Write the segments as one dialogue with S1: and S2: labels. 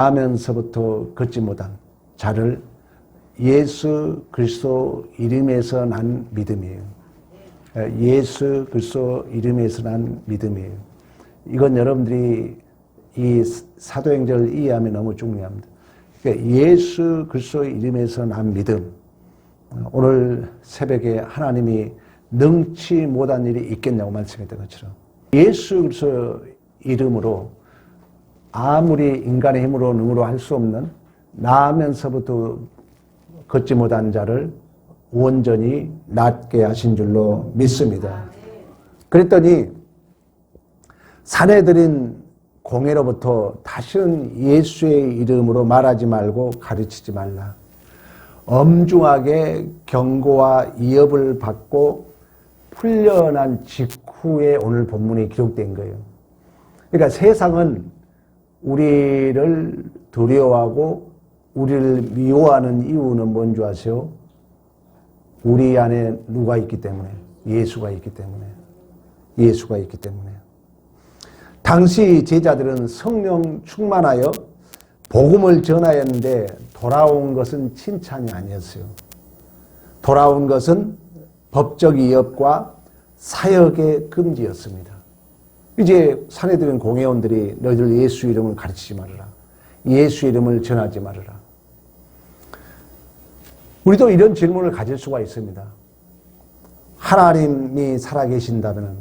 S1: 하면서부터 걷지 못한 자를 예수 그리스도 이름에서 난 믿음이에요. 예수 그리스도 이름에서 난 믿음이에요. 이건 여러분들이 이 사도행전을 이해하면 너무 중요합니다. 그러니까 예수 그리스도 이름에서 난 믿음. 오늘 새벽에 하나님이 능치 못한 일이 있겠냐고 말씀했던 것처럼 예수 그리스도 이름으로 아무리 인간의 힘으로 능으로 할 수 없는 나면서부터 걷지 못한 자를 온전히 낫게 하신 줄로 믿습니다. 그랬더니 사내들인 공회로부터 다시는 예수의 이름으로 말하지 말고 가르치지 말라. 엄중하게 경고와 위협을 받고 풀려난 직후에 오늘 본문이 기록된 거예요. 그러니까 세상은 우리를 두려워하고 우리를 미워하는 이유는 뭔지 아세요? 우리 안에 누가 있기 때문에? 예수가 있기 때문에. 예수가 있기 때문에. 당시 제자들은 성령 충만하여 복음을 전하였는데 돌아온 것은 칭찬이 아니었어요. 돌아온 것은 법적 위협과 사역의 금지였습니다. 이제 사내들은 공회원들이 너희들 예수 이름을 가르치지 말아라. 예수 이름을 전하지 말아라. 우리도 이런 질문을 가질 수가 있습니다. 하나님이 살아계신다면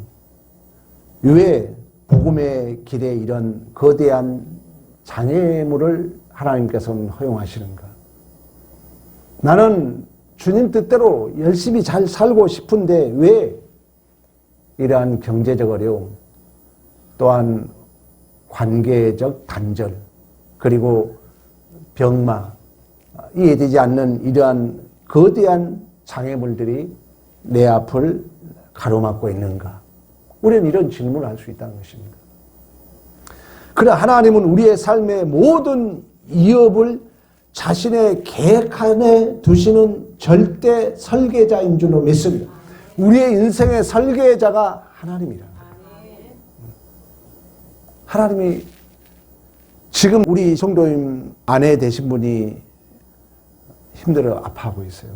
S1: 왜 복음의 길에 이런 거대한 장애물을 하나님께서는 허용하시는가? 나는 주님 뜻대로 열심히 잘 살고 싶은데 왜 이러한 경제적 어려움, 또한 관계적 단절, 그리고 병마, 이해되지 않는 이러한 거대한 장애물들이 내 앞을 가로막고 있는가? 우리는 이런 질문을 할 수 있다는 것입니다. 그러나 하나님은 우리의 삶의 모든 위협을 자신의 계획 안에 두시는 절대 설계자인 줄로 믿습니다. 우리의 인생의 설계자가 하나님이라. 하나님이 지금 우리 성도님 아내 되신 분이 힘들어 아파하고 있어요.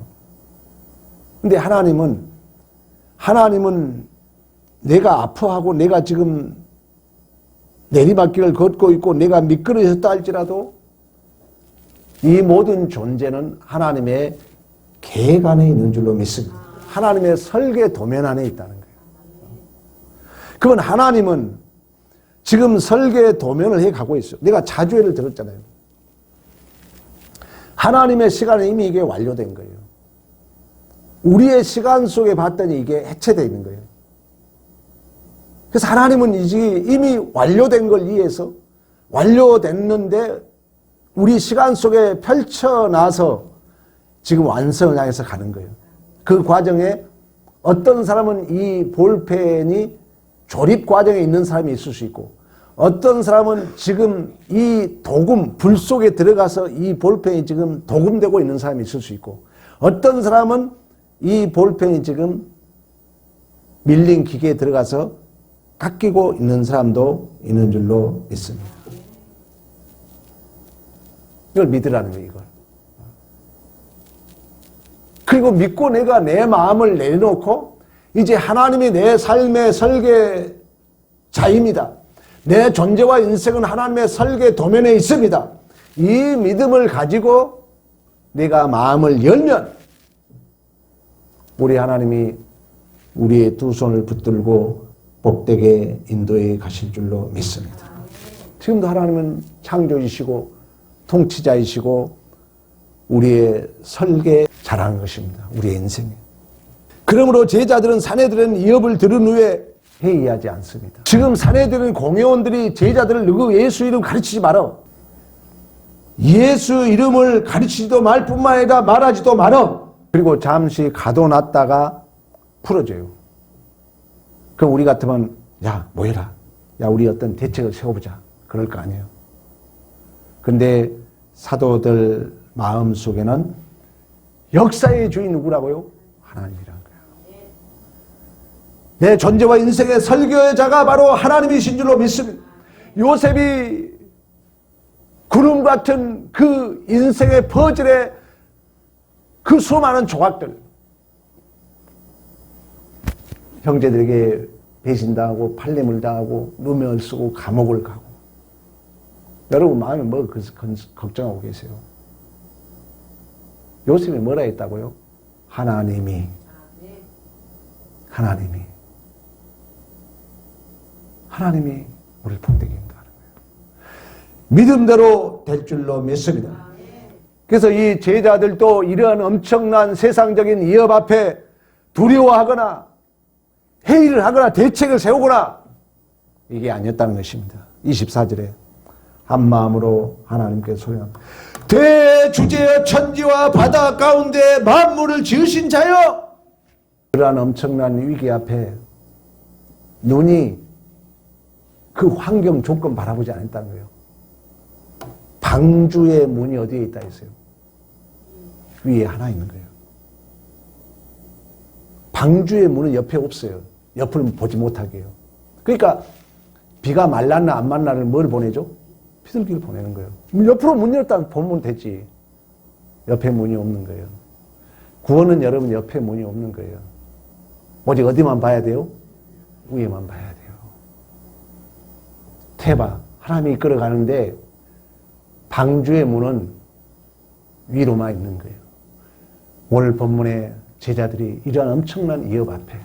S1: 근데 하나님은 내가 아파하고 내가 지금 내리막길을 걷고 있고 내가 미끄러졌다 할지라도 이 모든 존재는 하나님의 계획 안에 있는 줄로 믿습니다. 하나님의 설계 도면 안에 있다는 거예요. 그건 하나님은 지금 설계 도면을 해가고 있어요. 내가 자주예를 들었잖아요. 하나님의 시간에 이미 이게 완료된 거예요. 우리의 시간 속에 봤더니 이게 해체되어 있는 거예요. 그래서 하나님은 이미 완료된 걸 이해해서 완료됐는데 우리 시간 속에 펼쳐놔서 지금 완성을 향해서 가는 거예요. 그 과정에 어떤 사람은 이 볼펜이 조립 과정에 있는 사람이 있을 수 있고 어떤 사람은 지금 이 도금, 불 속에 들어가서 이 볼펜이 지금 도금되고 있는 사람이 있을 수 있고 어떤 사람은 이 볼펜이 지금 밀린 기계에 들어가서 깎이고 있는 사람도 있는 줄로 믿습니다. 이걸 믿으라는 거예요, 이걸. 그리고 믿고 내가 내 마음을 내놓고 이제 하나님이 내 삶의 설계자입니다. 내 존재와 인생은 하나님의 설계 도면에 있습니다. 이 믿음을 가지고 내가 마음을 열면 우리 하나님이 우리의 두 손을 붙들고 복되게 인도해 가실 줄로 믿습니다. 지금도 하나님은 창조이시고 통치자이시고 우리의 설계자라는 것입니다. 우리의 인생에. 그러므로 제자들은 사내들은 위협을 들은 후에 회의하지 않습니다. 지금 사내들은 공회원들이 제자들을 너희 예수 이름 가르치지 마라. 예수 이름을 가르치지도 말 뿐만 아니라 말하지도 마라. 그리고 잠시 가둬놨다가 풀어줘요. 그럼 우리 같으면 야 모여라. 야 우리 어떤 대책을 세워보자. 그럴 거 아니에요. 근데 사도들 마음속에는 역사의 주인 누구라고요? 하나님이란 거예요. 내 존재와 인생의 설계자가 바로 하나님이신 줄로 믿습니다. 요셉이 구름 같은 그 인생의 퍼즐의 그 수많은 조각들, 형제들에게 배신당하고 팔림을 당하고 누명을 쓰고 감옥을 가고, 여러분 마음에 뭐 걱정하고 계세요? 요셉이 뭐라 했다고요? 하나님이 우리를 복되게 인도하는 거예요. 믿음대로 될 줄로 믿습니다. 그래서 이 제자들도 이러한 엄청난 세상적인 위협 앞에 두려워하거나 회의를 하거나 대책을 세우거나 이게 아니었다는 것입니다. 24절에 한 마음으로 하나님께 소리합니다. 대주제여 천지와 바다 가운데 만물을 지으신 자여. 그러한 엄청난 위기 앞에 눈이 그 환경 조건 바라보지 않았다는 거예요. 방주의 문이 어디에 있다 했어요? 위에 하나 있는 거예요. 방주의 문은 옆에 없어요. 옆을 보지 못하게 해요. 그러니까 비가 말랐나 안 말랐나 뭘 보내죠? 비둘기를 보내는 거예요. 옆으로 문 열었다 보면 되지. 옆에 문이 없는 거예요. 구원은 여러분 옆에 문이 없는 거예요. 오직 어디만 봐야 돼요? 위에만 봐야 돼요. 태바, 하나님이 이끌어가는데 방주의 문은 위로만 있는 거예요. 오늘 본문의 제자들이 이런 엄청난 위협 앞에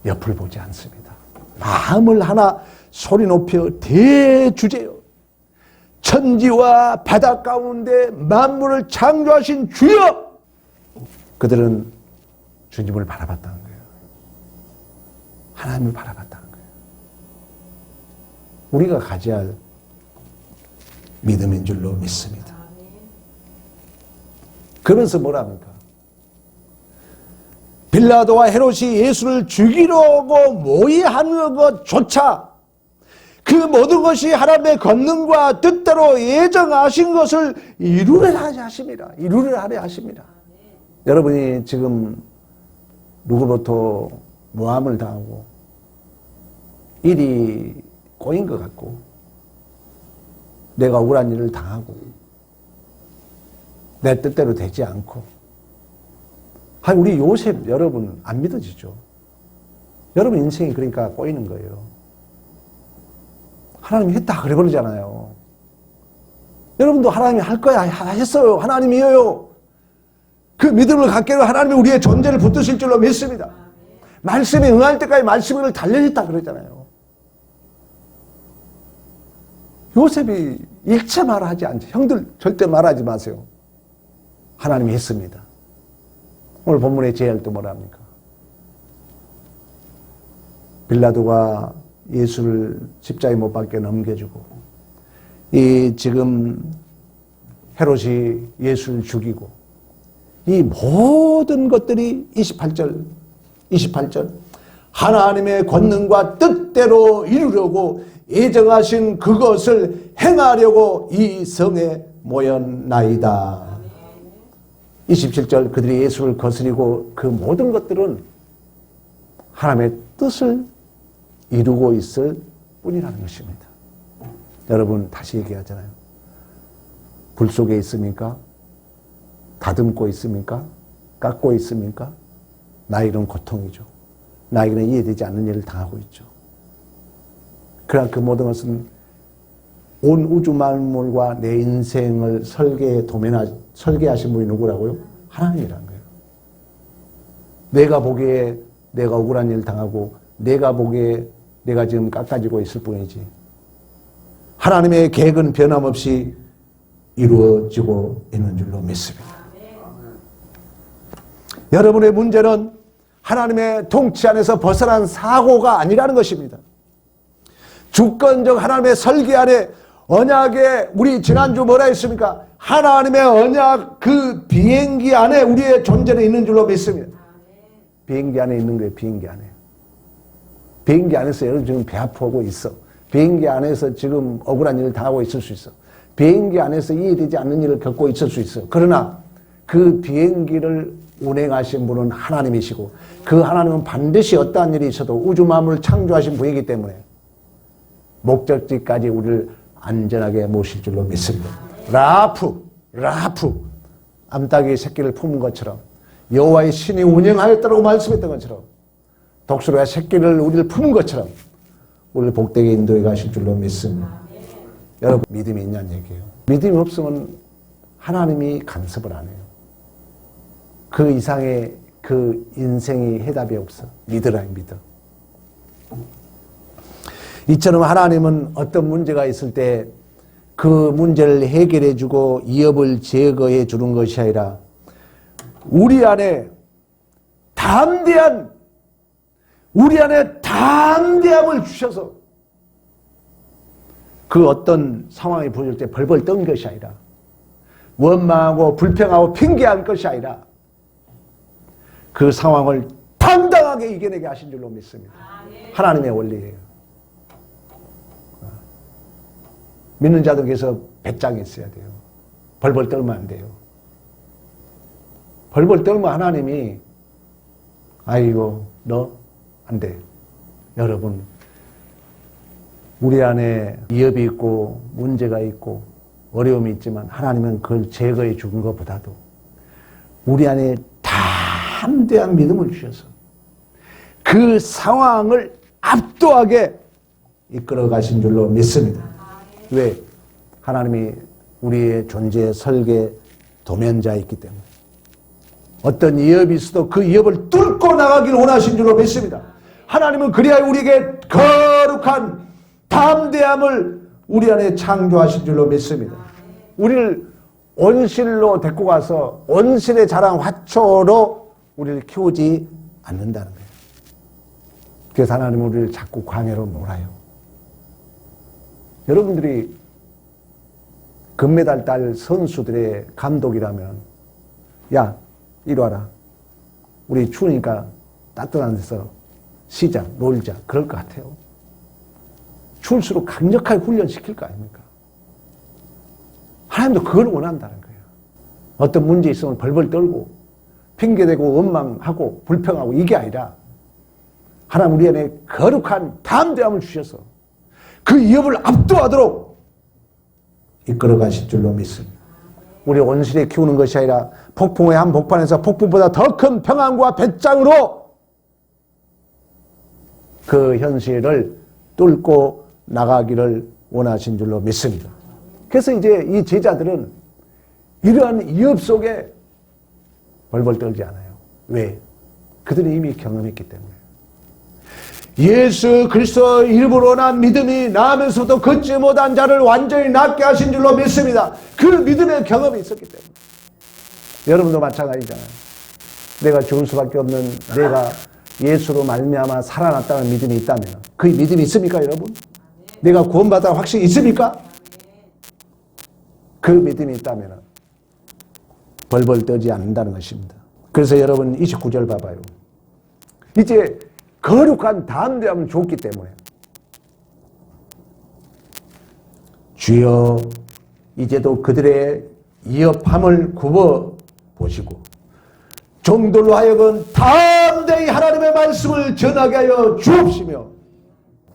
S1: 옆을 보지 않습니다. 마음을 하나 소리 높여 대주제여 천지와 바다 가운데 만물을 창조하신 주여. 그들은 주님을 바라봤다는 거예요. 하나님을 바라봤다는 거예요. 우리가 가져야 할 믿음인 줄로 믿습니다. 그러면서 뭐랍니까? 빌라도와 헤롯이 예수를 죽이려고 모의하는 것조차 그 모든 것이 하나님의 권능과 뜻대로 예정하신 것을 이루려 하려 하십니다. 이루려 하려 하십니다. 여러분이 지금 누구부터 모함을 당하고 일이 꼬인 것 같고 내가 억울한 일을 당하고 내 뜻대로 되지 않고, 우리 요셉 여러분 안 믿어지죠? 여러분 인생이 그러니까 꼬이는 거예요. 하나님이 했다 그래 버리잖아요. 여러분도 하나님이 할 거야 했어요. 하나님이에요. 그 믿음을 갖게 되면 하나님이 우리의 존재를 붙드실 줄로 믿습니다. 말씀이 응할 때까지 말씀을 달려있다 그러잖아요. 요셉이 일체 말하지 않죠. 형들 절대 말하지 마세요. 하나님이 했습니다. 오늘 본문의 제할 또 뭐라 합니까? 빌라도가 예수를 십자가에 못 박게 넘겨주고, 이 지금 헤롯이 예수를 죽이고, 이 모든 것들이 28절 하나님의 권능과 뜻대로 이루려고 예정하신 그것을 행하려고 이 성에 모였나이다. 27절 그들이 예수를 거스리고 그 모든 것들은 하나님의 뜻을 이루고 있을 뿐이라는 것입니다. 여러분 다시 얘기하잖아요. 불 속에 있습니까? 다듬고 있습니까? 깎고 있습니까? 나에게는 고통이죠. 나에게는 이해되지 않는 일을 당하고 있죠. 그러나 그 모든 것은 온 우주 만물과 내 인생을 설계하신 분이 누구라고요? 하나님이라는 거예요. 내가 보기에 내가 억울한 일을 당하고 내가 보기에 내가 지금 깎아지고 있을 뿐이지 하나님의 계획은 변함없이 이루어지고 있는 줄로 믿습니다. 여러분의 문제는 하나님의 통치 안에서 벗어난 사고가 아니라는 것입니다. 주권적 하나님의 설계 안에 언약에 우리 지난주 뭐라 했습니까? 하나님의 언약 그 비행기 안에 우리의 존재는 있는 줄로 믿습니다. 비행기 안에 있는 거예요. 비행기 안에. 비행기 안에서 여러분 지금 배 아프고 있어. 비행기 안에서 지금 억울한 일을 당하고 있을 수 있어. 비행기 안에서 이해되지 않는 일을 겪고 있을 수 있어. 그러나 그 비행기를 운행하신 분은 하나님이시고 그 하나님은 반드시 어떠한 일이 있어도 우주 만물을 창조하신 분이기 때문에 목적지까지 우리를 안전하게 모실 줄로 믿습니다. 라프 암탉이 새끼를 품은 것처럼 여호와의 신이 운영하였다고 말씀했던 것처럼 독수리가 새끼를 우리를 품은 것처럼 우리를 복되게 인도해 가실 줄로 믿습니다. 여러분 믿음이 있냐는 얘기예요. 믿음이 없으면 하나님이 간섭을 안 해요. 그 이상의 그 인생의 해답이 없어. 믿으라 믿어. 이처럼 하나님은 어떤 문제가 있을 때 그 문제를 해결해 주고 위협을 제거해 주는 것이 아니라 우리 안에 담대함을 주셔서 그 어떤 상황이 보일 때 벌벌 떤 것이 아니라 원망하고 불평하고 핑계한 것이 아니라 그 상황을 당당하게 이겨내게 하신 줄로 믿습니다. 하나님의 원리예요. 믿는 자들께서 배짱이 있어야 돼요. 벌벌 떨면 안 돼요. 벌벌 떨면 하나님이 아이고 너 안 돼. 여러분 우리 안에 위협이 있고 문제가 있고 어려움이 있지만 하나님은 그걸 제거해 준 것보다도 우리 안에 담대한 믿음을 주셔서 그 상황을 압도하게 이끌어 가신 줄로 믿습니다. 왜? 하나님이 우리의 존재 설계 도면자있기 때문에 어떤 위협이 있어도 그 위협을 뚫고 나가기를 원하신 줄로 믿습니다. 하나님은 그리하여 우리에게 거룩한 담대함을 우리 안에 창조하신 줄로 믿습니다. 우리를 온실로 데리고 가서 온실에 자란 화초로 우리를 키우지 않는다는 거예요. 그래서 하나님은 우리를 자꾸 광야로 몰아요. 여러분들이 금메달 딸 선수들의 감독이라면 야 이리 와라. 우리 추우니까 따뜻한 데서 쉬자 놀자 그럴 것 같아요. 추울수록 강력하게 훈련시킬 거 아닙니까? 하나님도 그걸 원한다는 거예요. 어떤 문제 있으면 벌벌 떨고 핑계대고 원망하고 불평하고 이게 아니라 하나님 우리 안에 거룩한 담대함을 주셔서 그 위협을 압도하도록 이끌어 가실 줄로 믿습니다. 우리 온실에 키우는 것이 아니라 폭풍의 한복판에서 폭풍보다 더 큰 평안과 배짱으로 그 현실을 뚫고 나가기를 원하신 줄로 믿습니다. 그래서 이제 이 제자들은 이러한 위협 속에 벌벌 떨지 않아요. 왜? 그들은 이미 경험했기 때문에. 예수 그리스도 이름으로 난 믿음이 나면서도 걷지 못한 자를 완전히 낫게 하신 줄로 믿습니다. 그 믿음의 경험이 있었기 때문에. 여러분도 마찬가지잖아요. 내가 죽을 수밖에 없는 내가 예수로 말미암아 살아났다는 믿음이 있다면 그 믿음이 있습니까 여러분? 내가 구원받아 확신이 있습니까? 그 믿음이 있다면 벌벌 떨지 않는다는 것입니다. 그래서 여러분 29절 봐봐요. 이제 거룩한 담대함을 줬기 때문에 주여 이제도 그들의 위협함을 굽어 보시고 종들로 하여금 담대히 하나님의 말씀을 전하게 하여 주옵시며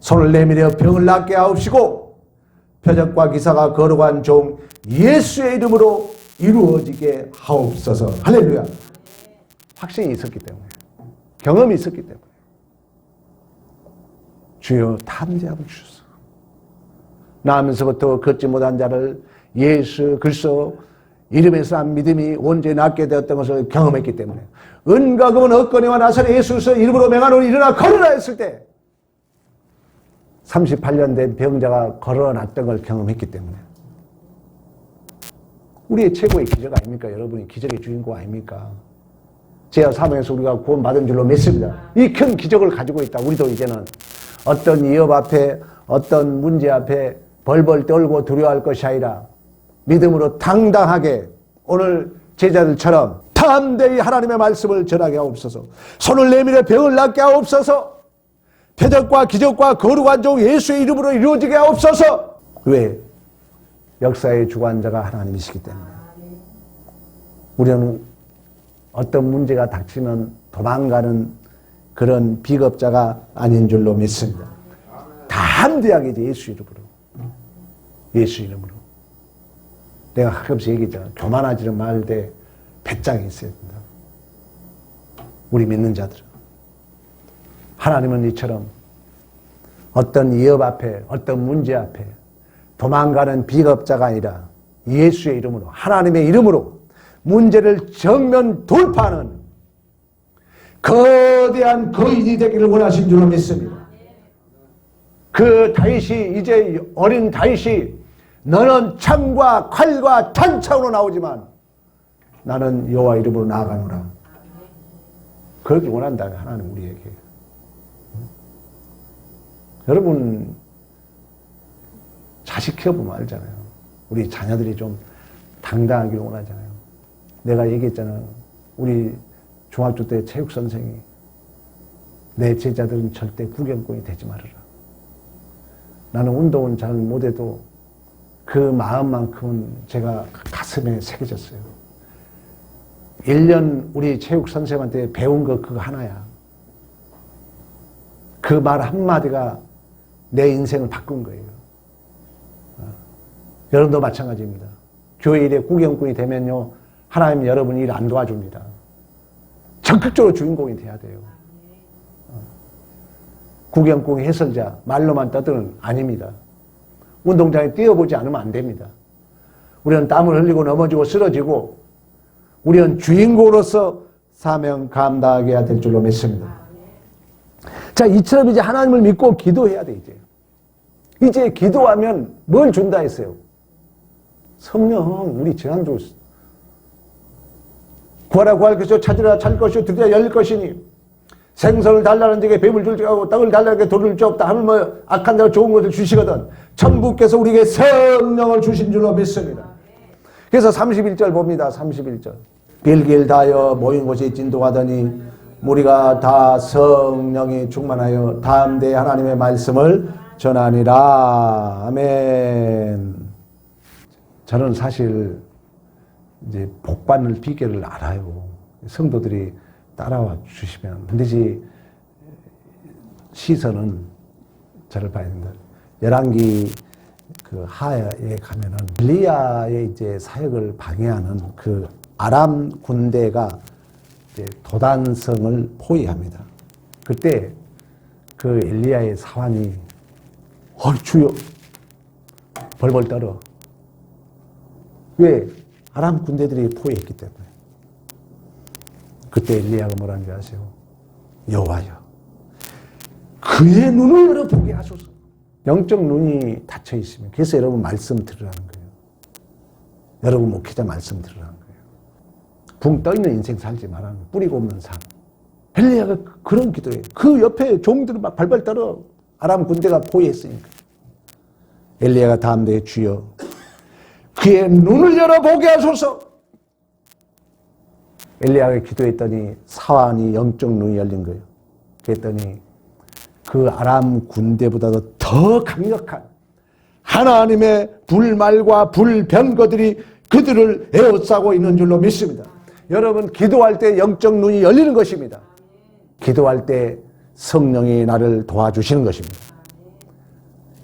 S1: 손을 내밀어 병을 낫게 하옵시고 표적과 기사가 거룩한 종 예수의 이름으로 이루어지게 하옵소서. 할렐루야. 확신이 있었기 때문에 경험이 있었기 때문에 주여 담대함을 주소서. 나면서부터 걷지 못한 자를 예수 그리스도 이름에서 한 믿음이 온전히 낫게 되었던 것을 경험했기 때문에 은과 금은 엇거니와 나사렛 예수 그리스도 이름으로 맹하노니 일어나 걸으라 했을 때 38년 된 병자가 걸어놨던 걸 경험했기 때문에 우리의 최고의 기적 아닙니까? 여러분이 기적의 주인공 아닙니까? 제야 사명에서 우리가 구원받은 줄로 믿습니다. 이 큰 기적을 가지고 있다. 우리도 이제는 어떤 위협 앞에 어떤 문제 앞에 벌벌 떨고 두려워할 것이 아니라 믿음으로 당당하게 오늘 제자들처럼 담대히 하나님의 말씀을 전하게 하옵소서. 손을 내밀어 병을 낫게 하옵소서. 표적과 기적과 거룩한 종 예수의 이름으로 이루어지게 하옵소서. 왜? 역사의 주관자가 하나님이시기 때문에. 우리는 어떤 문제가 닥치면 도망가는 그런 비겁자가 아닌 줄로 믿습니다. 담대하게 이제 예수 이름으로 예수 이름으로. 내가 가끔씩 얘기했잖아. 교만하지는 말되 배짱이 있어야 된다. 우리 믿는 자들은. 하나님은 이처럼 어떤 위협 앞에, 어떤 문제 앞에 도망가는 비겁자가 아니라 예수의 이름으로, 하나님의 이름으로 문제를 정면 돌파하는 거대한 거인이 되기를 원하신 줄로 믿습니다. 그 다윗이, 이제 어린 다윗이 너는 창과 칼과 탄창으로 나오지만 나는 여호와 이름으로 나아가노라. 그러길 원한다면 하나님 우리에게. 여러분 자식 키워보면 알잖아요. 우리 자녀들이 좀 당당하기를 원하잖아요. 내가 얘기했잖아. 우리 중학교 때 체육 선생이 내 제자들은 절대 구경꾼이 되지 말아라. 나는 운동은 잘 못해도 그 마음만큼은 제가 가슴에 새겨졌어요. 1년 우리 체육 선생한테 배운 거 그거 하나야. 그 말 한마디가 내 인생을 바꾼 거예요. 여러분도 마찬가지입니다. 교회 일에 구경꾼이 되면요, 하나님 여러분 일 안 도와줍니다. 적극적으로 주인공이 돼야 돼요. 구경꾼 해설자, 말로만 떠드는 아닙니다. 운동장에 뛰어보지 않으면 안 됩니다. 우리는 땀을 흘리고 넘어지고 쓰러지고 우리는 주인공으로서 사명 감당해야 될 줄로 믿습니다. 자, 이처럼 이제 하나님을 믿고 기도해야 돼, 이제 기도하면 뭘 준다 했어요? 성령, 우리 지난주 구하라 구할 것이요 찾으라 찾을 것이요 드디어 열릴 것이니 생선을 달라는 적에 뱀을 줄지 하고 떡을 달라는 게 돌을 줄 없다 하면 뭐 악한 대로 좋은 것을 주시거든. 천부께서 우리에게 성령을 주신 줄로 믿습니다. 그래서 31절 봅니다. 31절. 빌길 다하여 모인 곳이 진동하더니 무리가 다 성령이 충만하여 담대히 하나님의 말씀을 전하니라. 아멘. 저는 사실 이제 복 받는 비결을 알아요. 성도들이 따라와 주시면 반드시 시선은 저를 봐야 된다. 열왕기 그 하에 가면은 엘리야의 이제 사역을 방해하는 그 아람 군대가 이제 도단성을 포위합니다. 그때 그 엘리야의 사환이 주여 벌벌 떨어. 왜? 아람 군대들이 포위했기 때문에. 그때 엘리야가 뭐라는 줄 아세요? 여호와여, 그의 눈을 열어보게 하소서. 영적 눈이 닫혀 있으면. 그래서 여러분 말씀 들으라는 거예요. 여러분 목회자 말씀 들으라는 거예요. 붕 떠있는 인생 살지 말라는 거예요. 뿌리고 없는 삶. 엘리야가 그런 기도해요. 그 옆에 종들은 막 발발 떨어. 아람 군대가 포위했으니까. 엘리야가 담대히 주여 그의 눈을 열어보게 하소서. 엘리야가 기도했더니 사환이 영적 눈이 열린 거예요. 그랬더니 그 아람 군대보다도 더 강력한 하나님의 불말과 불병거들이 그들을 에워싸고 있는 줄로 믿습니다. 여러분 기도할 때 영적 눈이 열리는 것입니다. 기도할 때 성령이 나를 도와주시는 것입니다.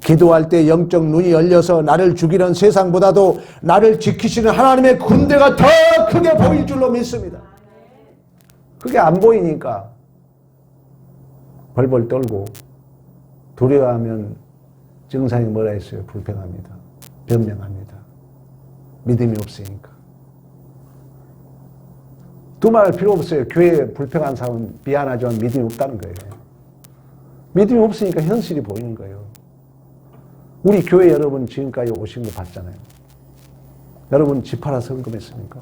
S1: 기도할 때 영적 눈이 열려서 나를 죽이는 세상보다도 나를 지키시는 하나님의 군대가 더 크게 보일 줄로 믿습니다. 그게 안 보이니까 벌벌 떨고 두려워하면 증상이 뭐라 했어요? 불평합니다. 변명합니다. 믿음이 없으니까. 두말할 필요 없어요. 교회에 불평한 사람은 미안하지만 믿음이 없다는 거예요. 믿음이 없으니까 현실이 보이는 거예요. 우리 교회 여러분 지금까지 오신 거 봤잖아요. 여러분 집 팔아 헌금했습니까?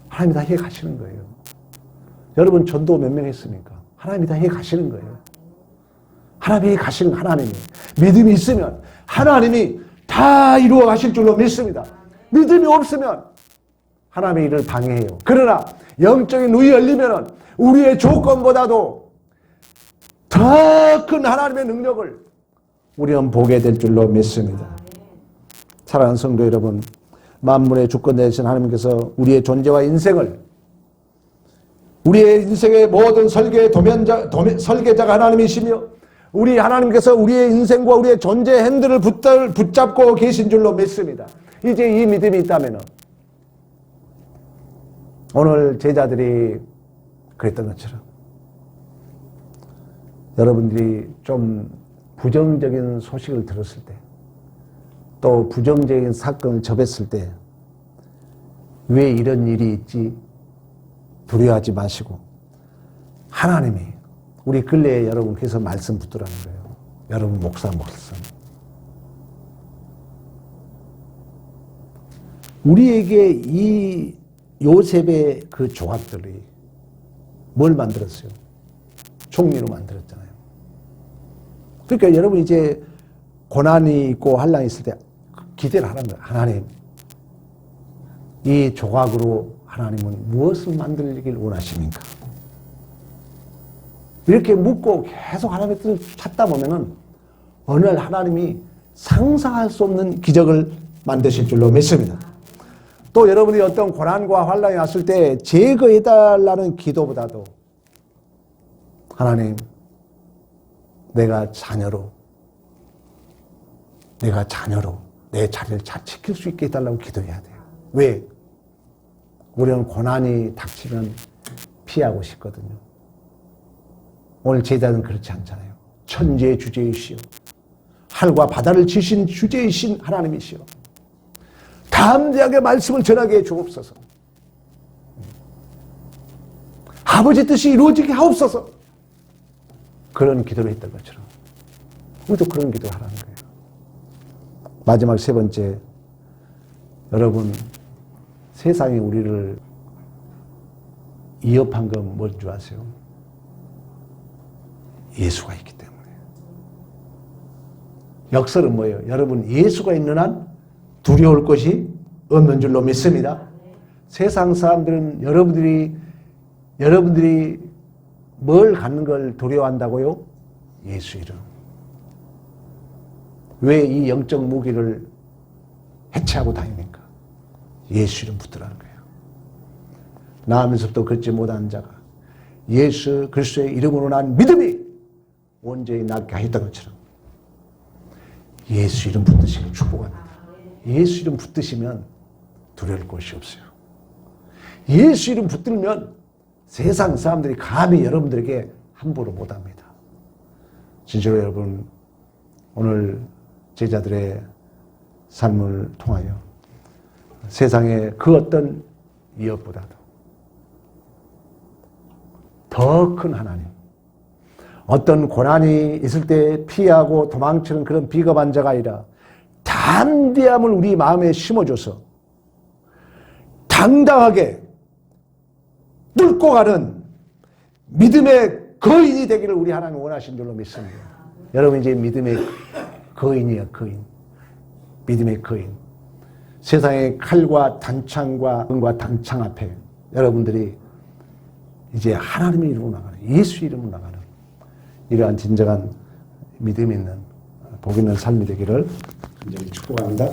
S1: 하나님이 다 해 가시는 거예요. 여러분 전도 몇 명 했습니까? 하나님이 다 해 가시는 거예요. 하나님이 가시는 하나님이. 믿음이 있으면 하나님이 다 이루어 가실 줄로 믿습니다. 믿음이 없으면 하나님의 일을 방해해요. 그러나 영적인 눈이 열리면 우리의 조건보다도 더 큰 하나님의 능력을 우리는 보게 될 줄로 믿습니다. 사랑하는 성도 여러분, 만물의 주권 되신 하나님께서 우리의 존재와 인생을, 우리의 인생의 모든 설계의 설계자가 하나님이시며 우리 하나님께서 우리의 인생과 우리의 존재 핸들을 붙잡고 계신 줄로 믿습니다. 이제 이 믿음이 있다면 오늘 제자들이 그랬던 것처럼 여러분들이 좀 부정적인 소식을 들었을 때, 또 부정적인 사건을 접했을 때 왜 이런 일이 있지 두려워하지 마시고 하나님이 우리 근래에 여러분께서 말씀 붙들라는 거예요. 여러분 목사 말씀. 우리에게 이 요셉의 그 조각들이 뭘 만들었어요? 총리로 만들었잖아요. 그러니까 여러분 이제 고난이 있고 환란이 있을 때 기대를 하는 거예요. 하나님, 이 조각으로 하나님은 무엇을 만들길 원하십니까? 이렇게 묻고 계속 하나님의 뜻을 찾다 보면은 어느 날 하나님이 상상할 수 없는 기적을 만드실 줄로 믿습니다. 또 여러분이 어떤 고난과 환란이 왔을 때 제거해달라는 기도보다도 하나님, 내가 자녀로 내 자리를 잘 지킬 수 있게 해달라고 기도해야 돼요. 왜? 우리는 고난이 닥치면 피하고 싶거든요. 오늘 제자는 그렇지 않잖아요. 천지의 주제이시오, 하늘과 바다를 지신 주제이신 하나님이시오, 담대하게 말씀을 전하게 해 주옵소서. 아버지 뜻이 이루어지게 하옵소서. 그런 기도를 했던 것처럼 우리도 그런 기도를 하라는 거예요. 마지막 세 번째, 여러분 세상이 우리를 위협한 건 뭔 줄 아세요? 예수가 있기 때문에. 역설은 뭐예요? 여러분 예수가 있는 한 두려울 것이 없는 줄로 믿습니다. 세상 사람들은 여러분들이 뭘 갖는 걸 두려워한다고요? 예수 이름. 왜 이 영적 무기를 해체하고 다닙니까? 예수 이름 붙들라는 거예요. 나으면서부터 걷지 못한 자가 예수 그리스도의 이름으로 난 믿음이 온전히 낫게 하였던 것처럼 예수 이름 붙드시길 축복합니다. 예수 이름 붙드시면 두려울 것이 없어요. 예수 이름 붙들면 세상 사람들이 감히 여러분들에게 함부로 못합니다. 진짜로 여러분, 오늘 제자들의 삶을 통하여 세상의 그 어떤 위협보다도 더 큰 하나님, 어떤 고난이 있을 때 피하고 도망치는 그런 비겁한 자가 아니라 담대함을 우리 마음에 심어줘서 당당하게 뚫고 가는 믿음의 거인이 되기를 우리 하나님 원하신 줄로 믿습니다. 여러분 이제 믿음의 거인이에요. 거인. 믿음의 거인. 세상의 칼과 단창과 은과 단창 앞에 여러분들이 이제 하나님의 이름으로 나가는, 예수 이름으로 나가는 이러한 진정한 믿음 있는 복 있는 삶이 되기를 간절히 축복합니다.